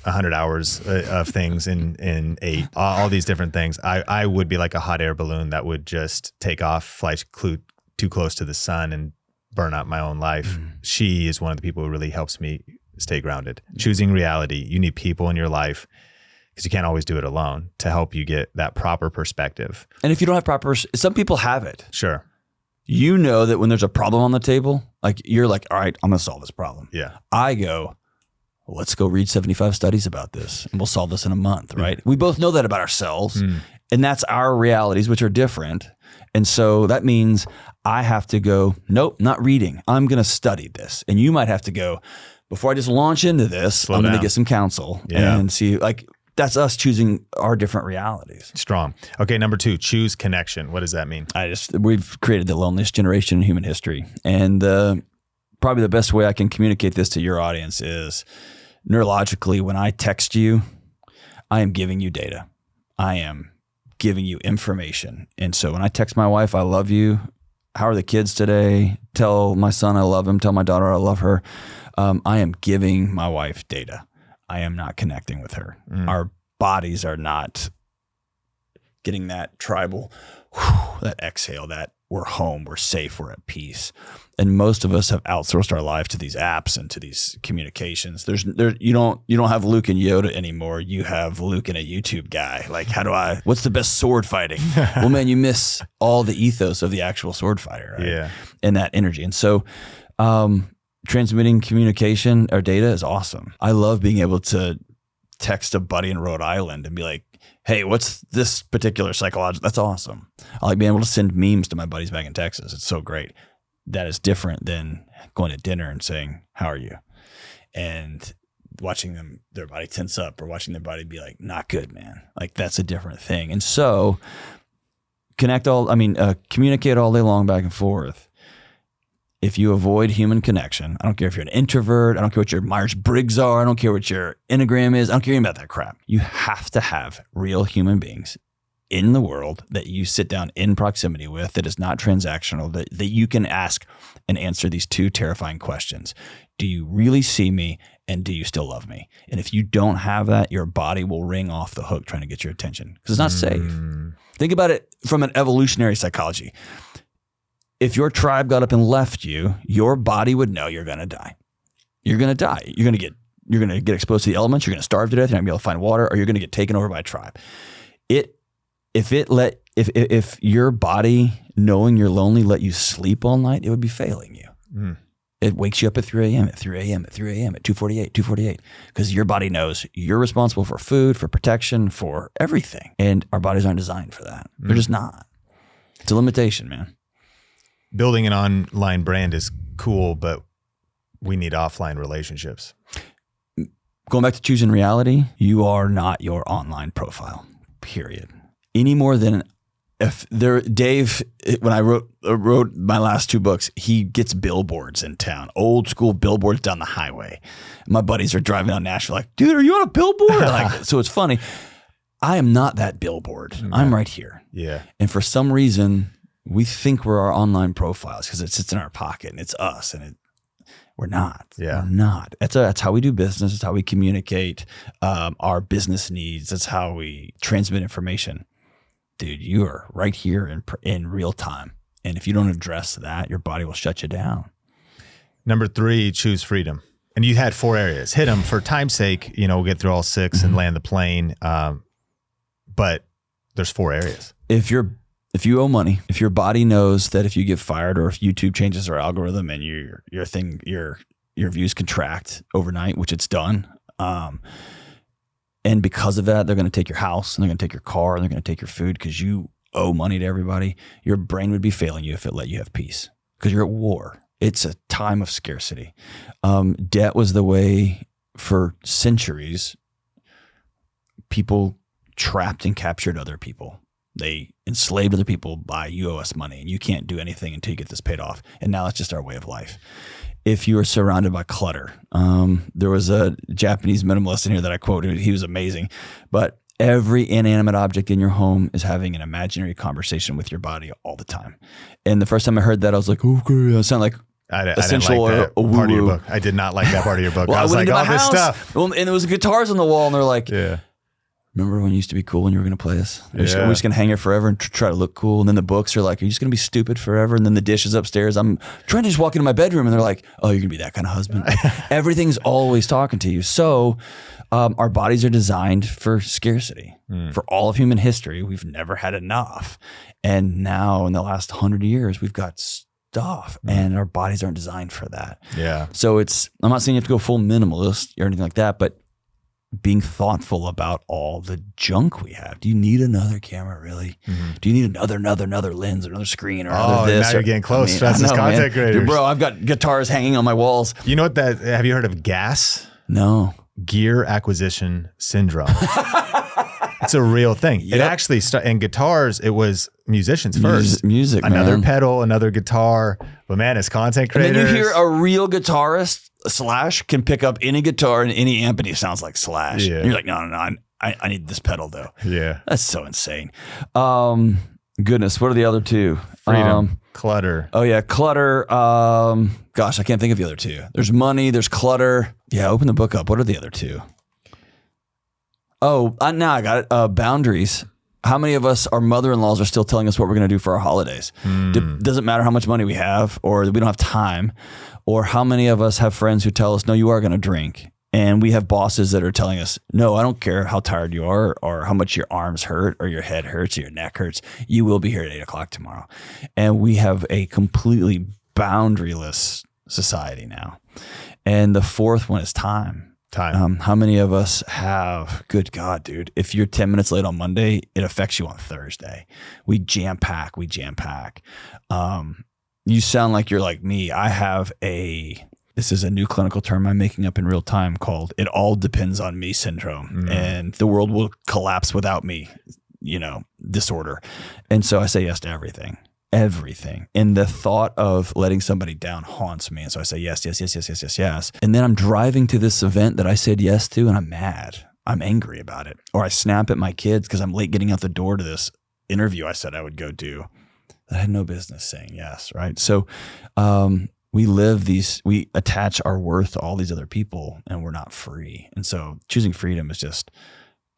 100 hours of things in 8, all these different things. I would be like a hot air balloon that would just take off, fly too close to the sun and burn out my own life. She is one of the people who really helps me stay grounded. Choosing reality. You need people in your life, because you can't always do it alone, to help you get that proper perspective. And if you don't have some people have it. Sure. You know that when there's a problem on the table, like you're like, all right, I'm going to solve this problem. Yeah. I go, well, let's go read 75 studies about this and we'll solve this in a month, right? We both know that about ourselves, and that's our realities, which are different. And so that means I have to go, nope, not reading. I'm going to study this. And you might have to go, before I just launch into this, I'm going to get some counsel and see, like, that's us choosing our different realities. Strong. Okay, number 2, choose connection. What does that mean? We've created the loneliest generation in human history. And probably the best way I can communicate this to your audience is neurologically, when I text you, I am giving you data. I am giving you information. And so when I text my wife, I love you. How are the kids today? Tell my son I love him. Tell my daughter I love her. I am giving my wife data. I am not connecting with her. Our bodies are not getting that tribal, that exhale, that we're home, we're safe, we're at peace. And most of us have outsourced our life to these apps and to these communications. You don't have Luke and Yoda anymore. You have Luke and a YouTube guy. Like, what's the best sword fighting? Well, man, you miss all the ethos of the actual sword fighter, right? Yeah. And that energy. And so, transmitting communication or data is awesome. I love being able to text a buddy in Rhode Island and be like, hey, what's this particular psychological? That's awesome. I like being able to send memes to my buddies back in Texas. It's so great. That is different than going to dinner and saying, how are you? And watching their body tense up, or watching their body be like, not good, man. Like, that's a different thing. And so communicate all day long back and forth. If you avoid human connection, I don't care if you're an introvert, I don't care what your Myers-Briggs are, I don't care what your Enneagram is, I don't care about that crap. You have to have real human beings in the world that you sit down in proximity with, that is not transactional, that you can ask and answer these 2 terrifying questions. Do you really see me, and do you still love me? And if you don't have that, your body will ring off the hook trying to get your attention because it's not safe. Think about it from an evolutionary psychology. If your tribe got up and left you, your body would know you're going to die. You're going to die. You're going to get exposed to the elements. You're going to starve to death. You're not going to be able to find water, or you're going to get taken over by a tribe. If your body knowing you're lonely let you sleep all night, it would be failing you. It wakes you up at 3 a.m., at 3 a.m., at 3 a.m., at 2:48, because your body knows you're responsible for food, for protection, for everything. And our bodies aren't designed for that. They're just not. It's a limitation, man. Building an online brand is cool, but we need offline relationships. Going back to choosing reality, you are not your online profile, period. Any more than Dave, when I wrote my last 2 books, he gets billboards in town, old school billboards down the highway. My buddies are driving down Nashville like, dude, are you on a billboard? So it's funny. I am not that billboard. I'm right here. Yeah. And for some reason, we think we're our online profiles because it sits in our pocket and it's us, and we're not. Yeah. We're not. That's how we do business. It's how we communicate our business needs. That's how we transmit information. Dude, you are right here in real time. And if you don't address that, your body will shut you down. Number 3, choose freedom. And you had 4 areas. Hit them for time's sake. We'll get through all 6 and land the plane. But there's 4 areas. If you owe money, if your body knows that if you get fired, or if YouTube changes their algorithm and your views contract overnight, which it's done, and because of that, they're going to take your house, and they're going to take your car, and they're going to take your food because you owe money to everybody, your brain would be failing you if it let you have peace because you're at war. It's a time of scarcity. Debt was the way for centuries people trapped and captured other people. They enslaved other people by, you owe us money and you can't do anything until you get this paid off. And now it's just our way of life. If you are surrounded by clutter, there was a Japanese minimalist in here that I quoted. He was amazing. But every inanimate object in your home is having an imaginary conversation with your body all the time. And the first time I heard that, I was like, okay, I sound like essential I didn't like that part of your book. I did not like that part of your book. Well, I was like, all this stuff. Well, and there was guitars on the wall, and they're like, yeah. Remember when it used to be cool when you were going to play this? We're just going to hang here forever and try to look cool. And then the books are like, are you just going to be stupid forever? And then the dishes upstairs. I'm trying to just walk into my bedroom and they're like, oh, you're going to be that kind of husband. Everything's always talking to you. So our bodies are designed for scarcity. For all of human history, we've never had enough. And now in the last 100 years, we've got stuff and our bodies aren't designed for that. Yeah. So I'm not saying you have to go full minimalist or anything like that, but being thoughtful about all the junk we have. Do you need another camera, really? Do you need another lens, another screen, or another this? Now you're getting close. That's content creators. Dude, bro, I've got guitars hanging on my walls. You know what have you heard of gas? No. gear acquisition syndrome. It's a real thing. Yep. It actually in guitars, it was musicians first. Music, another man. pedal, another guitar. But man, as content creators, And then you hear a real guitarist, Slash, can pick up any guitar and any amp and he sounds like Slash. Yeah. And you're like, no, I need this pedal though. yeah, That's so insane. Goodness, what are the other two? freedom, clutter. Oh yeah, clutter. Gosh, I can't think of the other two. There's money, there's clutter. Yeah, open the book up. What are the other two? Oh, now I got it. Boundaries. How many of us, our mother-in-laws, are still telling us what we're going to do for our holidays? Doesn't matter how much money we have or we don't have time. Or how many of us have friends who tell us, no, you are going to drink. And we have bosses that are telling us, no, I don't care how tired you are or how much your arms hurt or your head hurts or your neck hurts. You will be here at 8 o'clock tomorrow. And we have a completely boundaryless society now. And the fourth one is time. How many of us have, good God, dude, if you're 10 minutes late on Monday, it affects you on Thursday. We jam pack. You sound like you're like me. I have this is a new clinical term I'm making up in real time called "it all depends on me" syndrome. And the world will collapse without me, disorder. And so I say yes to everything. And the thought of letting somebody down haunts me. And so I say yes. And then I'm driving to this event that I said yes to and I'm mad. I'm angry about it. Or I snap at my kids because I'm late getting out the door to this interview I said I would go do. I had no business saying yes, right? So we attach our worth to all these other people and we're not free. And so choosing freedom is just,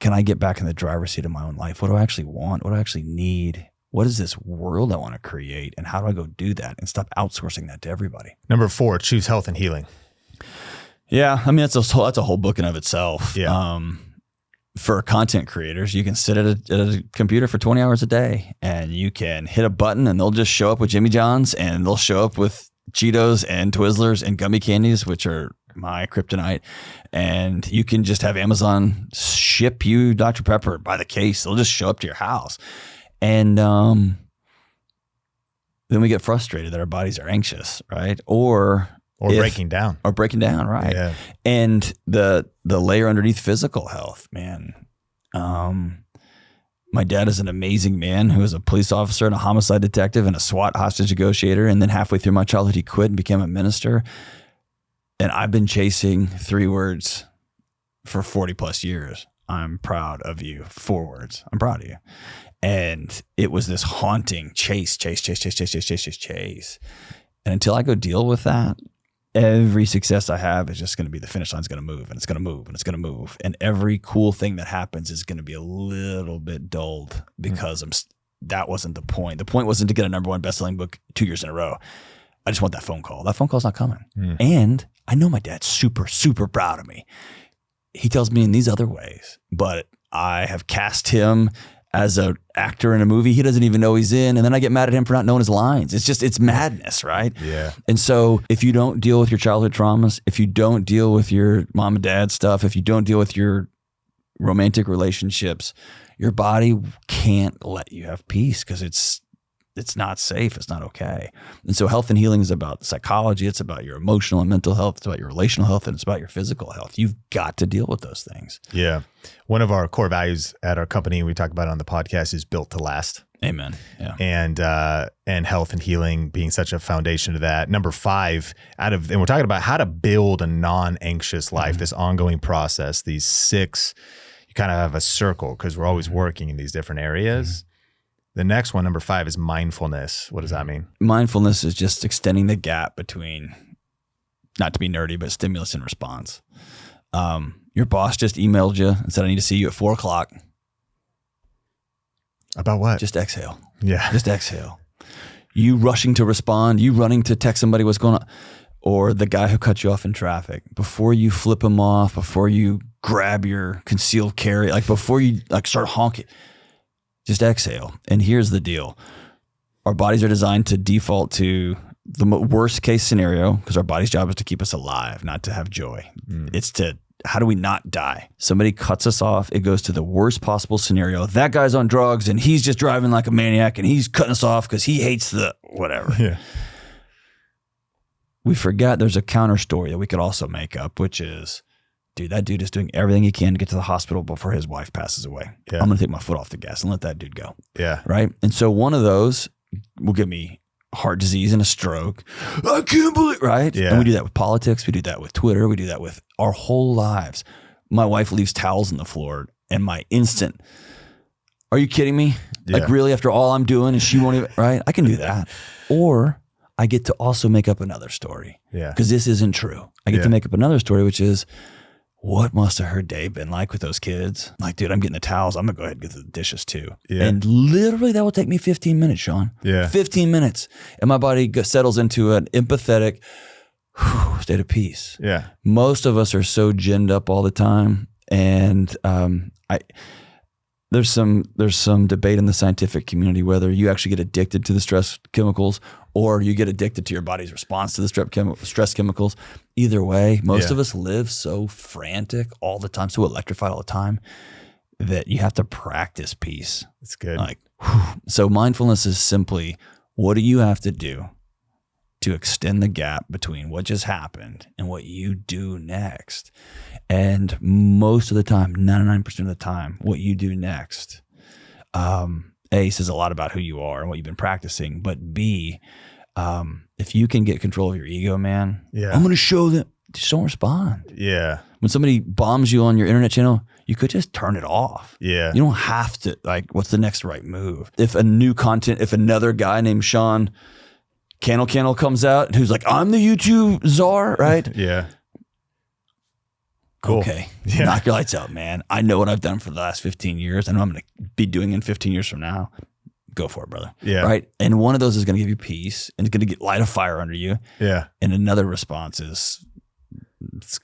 can I get back in the driver's seat of my own life? What do I actually want? What do I actually need? What is this world I want to create? And how do I go do that and stop outsourcing that to everybody? Number 4, choose health and healing. Yeah. I mean, that's a whole book in of itself. Yeah. For content creators, you can sit at a computer for 20 hours a day and you can hit a button and they'll just show up with Jimmy John's and they'll show up with Cheetos and Twizzlers and gummy candies, which are my kryptonite. And you can just have Amazon ship you Dr. Pepper by the case. They'll just show up to your house. And then we get frustrated that our bodies are anxious, right? Or breaking down. Or breaking down, right? Yeah. And the layer underneath physical health, man. My dad is an amazing man who was a police officer and a homicide detective and a SWAT hostage negotiator. And then halfway through my childhood, he quit and became a minister. And I've been chasing 3 words for 40 plus years. I'm proud of you. 4 words. I'm proud of you. And it was this haunting chase. And until I go deal with that, every success I have is just going to be the finish line's going to move and it's going to move and it's going to move. And every cool thing that happens is going to be a little bit dulled because that wasn't the point. The point wasn't to get a #1 best-selling book 2 years in a row. I just want that phone call. That phone call's not coming. And I know my dad's super, super proud of me. He tells me in these other ways, but I have cast him as an actor in a movie he doesn't even know he's in. And then I get mad at him for not knowing his lines. It's madness, right? Yeah. And so if you don't deal with your childhood traumas, if you don't deal with your mom and dad stuff, if you don't deal with your romantic relationships, your body can't let you have peace because it's not safe. It's not okay. And so health and healing is about psychology. It's about your emotional and mental health. It's about your relational health and it's about your physical health. You've got to deal with those things. Yeah. One of our core values at our company, we talk about it on the podcast, is built to last. Amen. Yeah. And health and healing being such a foundation to that. Number 5 and we're talking about how to build a non-anxious life, this ongoing process, these 6, you kind of have a circle because we're always working in these different areas. The next one, number 5, is mindfulness. What does that mean? Mindfulness is just extending the gap between, not to be nerdy, but stimulus and response. Your boss just emailed you and said, I need to see you at 4 o'clock. About what? Just exhale. Yeah. Just exhale. You rushing to respond, you running to text somebody what's going on, or the guy who cut you off in traffic. Before you flip him off, before you grab your concealed carry, like before you start honking, just exhale. And here's the deal. Our bodies are designed to default to the worst case scenario because our body's job is to keep us alive, not to have joy. It's to, how do we not die? Somebody cuts us off. It goes to the worst possible scenario. That guy's on drugs and he's just driving like a maniac and he's cutting us off because he hates the whatever. Yeah. We forget there's a counter story that we could also make up, which is dude, that dude is doing everything he can to get to the hospital before his wife passes away. Yeah. I'm going to take my foot off the gas and let that dude go. Yeah. Right. And so one of those will give me heart disease and a stroke. I can't believe, right? Yeah. And we do that with politics. We do that with Twitter. We do that with our whole lives. My wife leaves towels on the floor and my instant, are you kidding me? Yeah. Like really after all I'm doing and she won't even, right? I can do that. Or I get to also make up another story. Yeah. Because this isn't true. I get Yeah. to make up another story, which is, what must have her day been like with those kids? Like, dude, I'm getting the towels. I'm going to go ahead and get the dishes too. Yeah. And literally that will take me 15 minutes, Sean. Yeah. 15 minutes. And my body settles into an empathetic state of peace. Yeah. Most of us are so ginned up all the time. And there's some debate in the scientific community whether you actually get addicted to the stress chemicals or you get addicted to your body's response to the stress chemicals. Either way, most of us live so frantic all the time, so electrified all the time that you have to practice peace. It's good. Like, so mindfulness is simply, what do you have to do to extend the gap between what just happened and what you do next? And most of the time, 99% of the time, what you do next, A, says a lot about who you are and what you've been practicing. But B, if you can get control of your ego, man, I'm going to show them. Just don't respond. Yeah. When somebody bombs you on your internet channel, you could just turn it off. Yeah. You don't have to, like, what's the next right move? If another guy named Sean Cannell comes out who's like, I'm the YouTube czar, right? Yeah. Cool. Okay. Yeah. Knock your lights out, man. I know what I've done for the last 15 years. I know I'm going to be doing in 15 years from now. Go for it, brother. Yeah. Right. And one of those is going to give you peace and it's going to light a fire under you. Yeah. And another response is, it's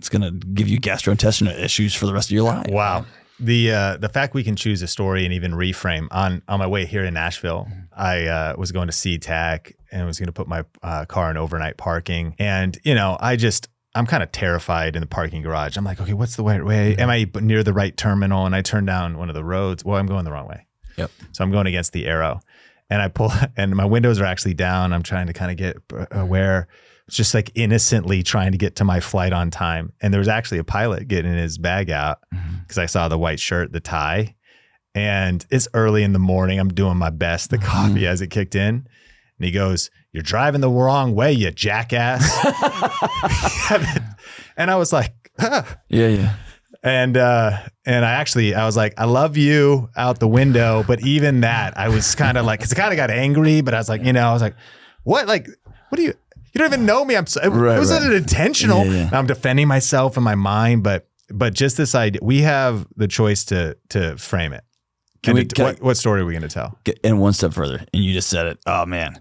going to give you gastrointestinal issues for the rest of your life. Wow. The fact we can choose a story and even reframe on my way here in Nashville, I was going to SeaTac and was going to put my car in overnight parking. And, I'm kind of terrified in the parking garage. I'm like, okay, what's the right way? Am I near the right terminal? And I turn down one of the roads. Well, I'm going the wrong way. Yep. So I'm going against the arrow and I pull and my windows are actually down. I'm trying to kind of get aware. It's just like innocently trying to get to my flight on time. And there was actually a pilot getting his bag out because I saw the white shirt, the tie, and it's early in the morning. I'm doing my best. The coffee as it kicked in and he goes, "You're driving the wrong way, you jackass." And I was like, Yeah. And I was like, I love you out the window. But even that, I was kind of like, cause I kind of got angry, but I was like, what? Like, what do you don't even know me. It wasn't intentional. Yeah. I'm defending myself in my mind, but just this idea, we have the choice to frame it. What story are we going to tell? And one step further, and you just said it. Oh man,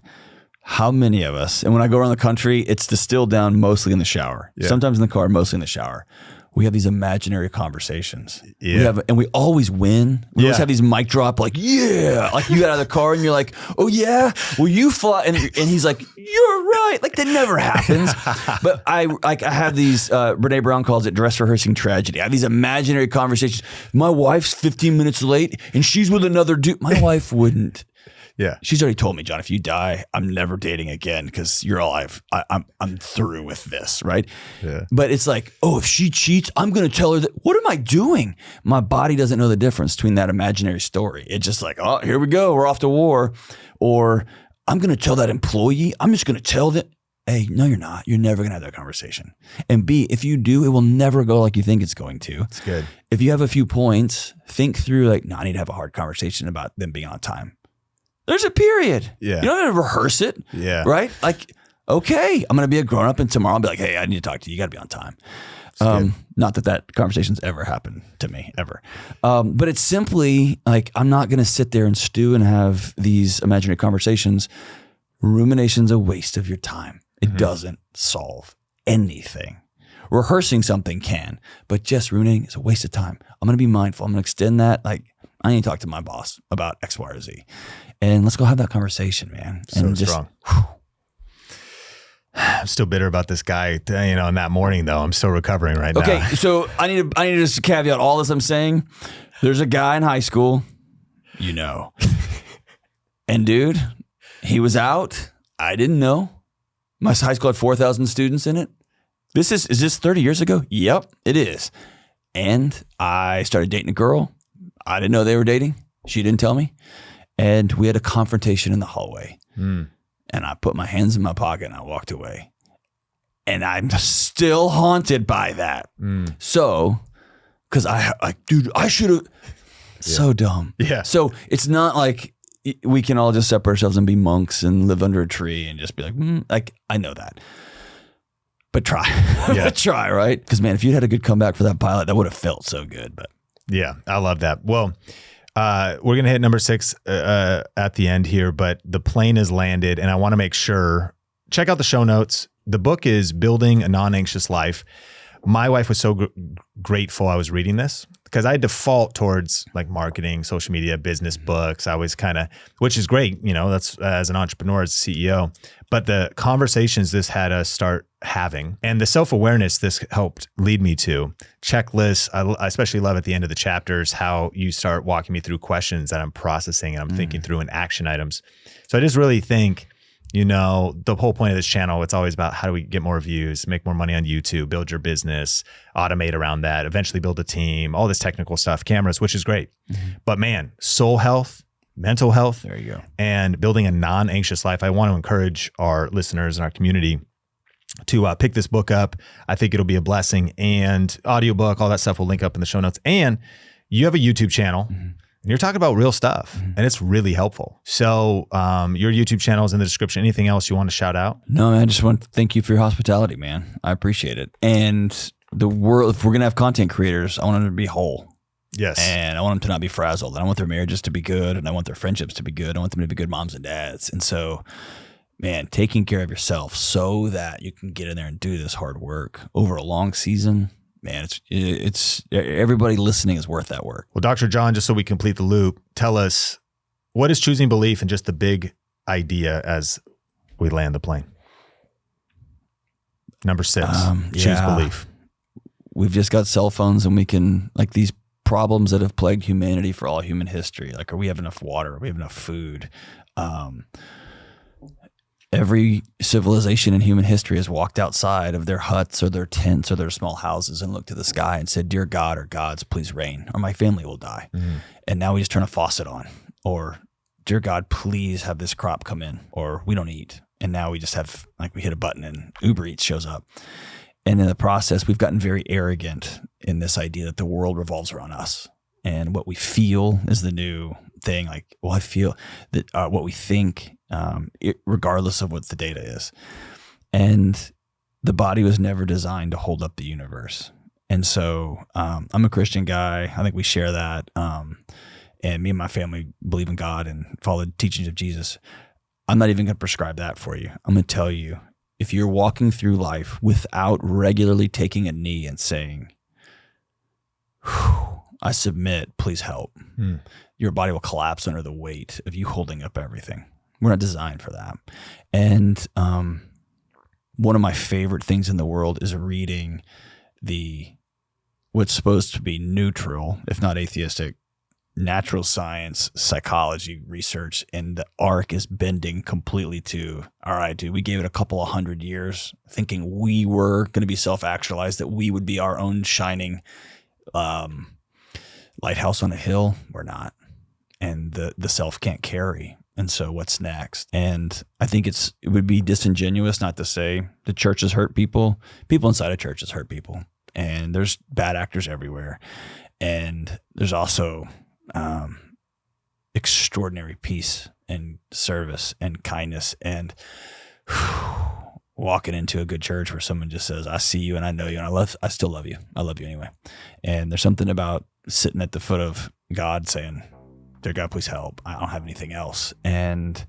how many of us? And when I go around the country, it's distilled down mostly in the shower. Yeah. Sometimes in the car, mostly in the shower. We have these imaginary conversations. Yeah. We always win. We always have these mic drop, like, yeah. Like you get out of the car and you're like, oh yeah, will you fly? And he's like, you're right. Like that never happens. But I have these, Brene Brown calls it dress rehearsing tragedy. I have these imaginary conversations. My wife's 15 minutes late and she's with another dude. My wife wouldn't. Yeah. She's already told me, John, if you die, I'm never dating again because you're all I'm through with this, right? Yeah. But it's like, oh, if she cheats, I'm going to tell her that. What am I doing? My body doesn't know the difference between that imaginary story. It's just like, oh, here we go. We're off to war. Or I'm going to tell that employee. I'm just going to tell that. A, no, you're not. You're never going to have that conversation. And B, if you do, it will never go like you think it's going to. It's good. If you have a few points, think through like, no, I need to have a hard conversation about them being on time. There's a period. Yeah. You don't have to rehearse it. Yeah. Right? Like, okay, I'm going to be a grown up and tomorrow I'll be like, hey, I need to talk to you. You got to be on time. Not that conversation's ever happened to me, ever. But it's simply like, I'm not going to sit there and stew and have these imaginary conversations. Rumination's a waste of your time. It doesn't solve anything. Rehearsing something can, but just ruminating is a waste of time. I'm going to be mindful. I'm going to extend that. Like, I need to talk to my boss about X, Y, or Z. And let's go have that conversation, man. So strong. I'm still bitter about this guy, in that morning though. I'm still recovering right now. Okay, so I need to just caveat all this I'm saying. There's a guy in high school, and dude, he was out. I didn't know. My high school had 4,000 students in it. Is this 30 years ago? Yep, it is. And I started dating a girl. I didn't know they were dating. She didn't tell me. And we had a confrontation in the hallway. And I put my hands in my pocket and I walked away. And I'm still haunted by that. So, because I should have. So dumb. Yeah. So it's not like we can all just separate ourselves and be monks and live under a tree and just be like, I know that. But try. Yeah. Try, right? Because, man, if you'd had a good comeback for that pilot, that would have felt so good. But yeah, I love that. Well, we're going to hit number 6 at the end here, but the plane has landed, and I want to make sure, check out the show notes. The book is Building a Non-Anxious Life. My wife was so grateful I was reading this because I default towards like marketing, social media, business books. I was kind of, which is great, that's as an entrepreneur, as a CEO. But the conversations this had us start having and the self-awareness this helped lead me to, checklists. I especially love at the end of the chapters how you start walking me through questions that I'm processing and I'm thinking through and action items. So I just really think, the whole point of this channel, it's always about how do we get more views, make more money on YouTube, build your business, automate around that, eventually build a team, all this technical stuff, cameras, which is great. But man, soul health, mental health, there you go. And building a non-anxious life. I want to encourage our listeners and our community to pick this book up. I think it'll be a blessing, and audiobook, all that stuff will link up in the show notes. And you have a YouTube channel. And you're talking about real stuff, and it's really helpful. So your YouTube channel is in the description. Anything else you want to shout out? No, man, I just want to thank you for your hospitality, man. I appreciate it. And the world, if we're going to have content creators, I want them to be whole. Yes. And I want them to not be frazzled. And I want their marriages to be good, and I want their friendships to be good. I want them to be good moms and dads. And so, man, taking care of yourself so that you can get in there and do this hard work over a long season. Man, it's everybody listening is worth that work. Well, Dr. John, just so we complete the loop, tell us, what is choosing belief and just the big idea as we land the plane? Number 6, choose belief. We've just got cell phones, and we can, like, these problems that have plagued humanity for all human history. Like, we have enough water? We have enough food? Every civilization in human history has walked outside of their huts or their tents or their small houses and looked to the sky and said, "Dear God or gods, please rain, or my family will die." And now we just turn a faucet on, or "Dear God, please have this crop come in," or "We don't eat." And now we just have, like, we hit a button and Uber Eats shows up. And in the process, we've gotten very arrogant in this idea that the world revolves around us. And what we feel is the new thing. Like, well, I feel that what we think, regardless of what the data is. And the body was never designed to hold up the universe. And so I'm a Christian guy. I think we share that. And me and my family believe in God and follow the teachings of Jesus. I'm not even going to prescribe that for you. I'm going to tell you, if you're walking through life without regularly taking a knee and saying, "I submit, please help," your body will collapse under the weight of you holding up everything. We're not designed for that. And one of my favorite things in the world is reading what's supposed to be neutral, if not atheistic, natural science, psychology research, and the arc is bending completely to, all right, dude, we gave it a couple of 100 years thinking we were going to be self-actualized, that we would be our own shining lighthouse on a hill. We're not. And the self can't carry. And so what's next? And I think it would be disingenuous not to say the churches hurt people. People inside of churches hurt people. And there's bad actors everywhere. And there's also extraordinary peace and service and kindness and walking into a good church where someone just says, "I see you and I know you and I still love you. I love you anyway." And there's something about sitting at the foot of God saying, "Dear God, please help. I don't have anything else." And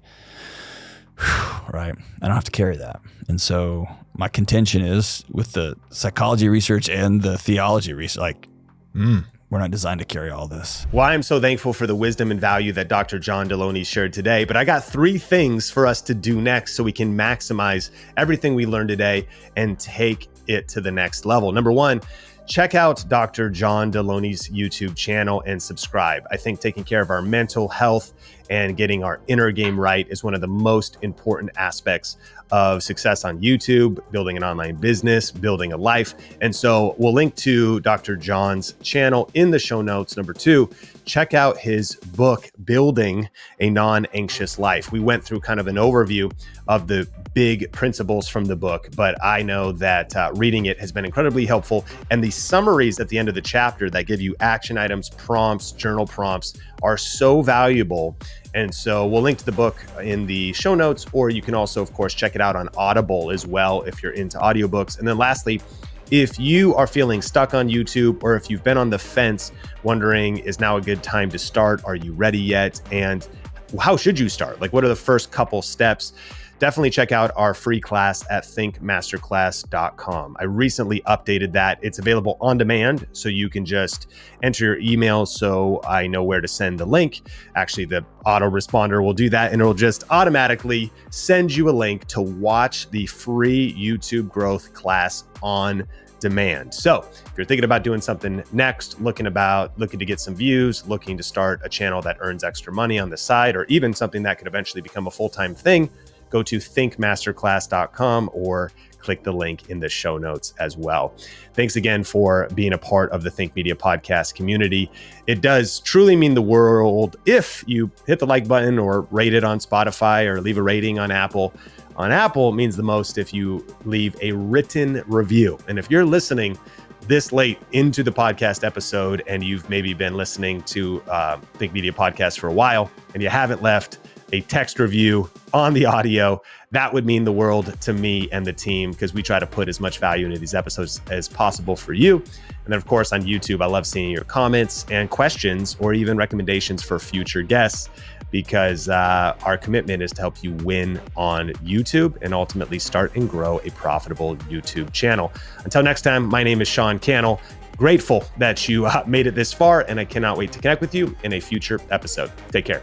right, I don't have to carry that. And so my contention is with the psychology research and the theology research, like, we're not designed to carry all this. Well, I'm so thankful for the wisdom and value that Dr. John Delony shared today, but I got 3 things for us to do next so we can maximize everything we learned today and take it to the next level. Number 1, check out Dr. John Delony's YouTube channel and subscribe. I think taking care of our mental health and getting our inner game right is one of the most important aspects of success on YouTube, building an online business, building a life. And so we'll link to Dr. John's channel in the show notes. Number 2, check out his book, Building a Non-Anxious Life. We went through kind of an overview of the big principles from the book, but I know that reading it has been incredibly helpful. And the summaries at the end of the chapter that give you action items, prompts, journal prompts are so valuable. And so we'll link to the book in the show notes, or you can also, of course, check it out on Audible as well if you're into audiobooks. And then lastly, if you are feeling stuck on YouTube, or if you've been on the fence wondering, is now a good time to start? Are you ready yet? And how should you start? Like, what are the first couple steps? Definitely check out our free class at thinkmasterclass.com. I recently updated that. It's available on demand, so you can just enter your email so I know where to send the link. Actually, the autoresponder will do that, and it'll just automatically send you a link to watch the free YouTube growth class on demand. So if you're thinking about doing something next, looking to get some views, looking to start a channel that earns extra money on the side, or even something that could eventually become a full-time thing, go to thinkmasterclass.com or click the link in the show notes as well. Thanks again for being a part of the Think Media podcast community. It does truly mean the world if you hit the like button or rate it on Spotify or leave a rating on Apple. On Apple, it means the most if you leave a written review. And if you're listening this late into the podcast episode and you've maybe been listening to Think Media podcast for a while and you haven't left a text review on the audio, that would mean the world to me and the team, because we try to put as much value into these episodes as possible for you. And then, of course, on YouTube, I love seeing your comments and questions, or even recommendations for future guests, because our commitment is to help you win on YouTube and ultimately start and grow a profitable YouTube channel. Until next time, my name is Sean Cannell. Grateful that you made it this far, and I cannot wait to connect with you in a future episode. Take care.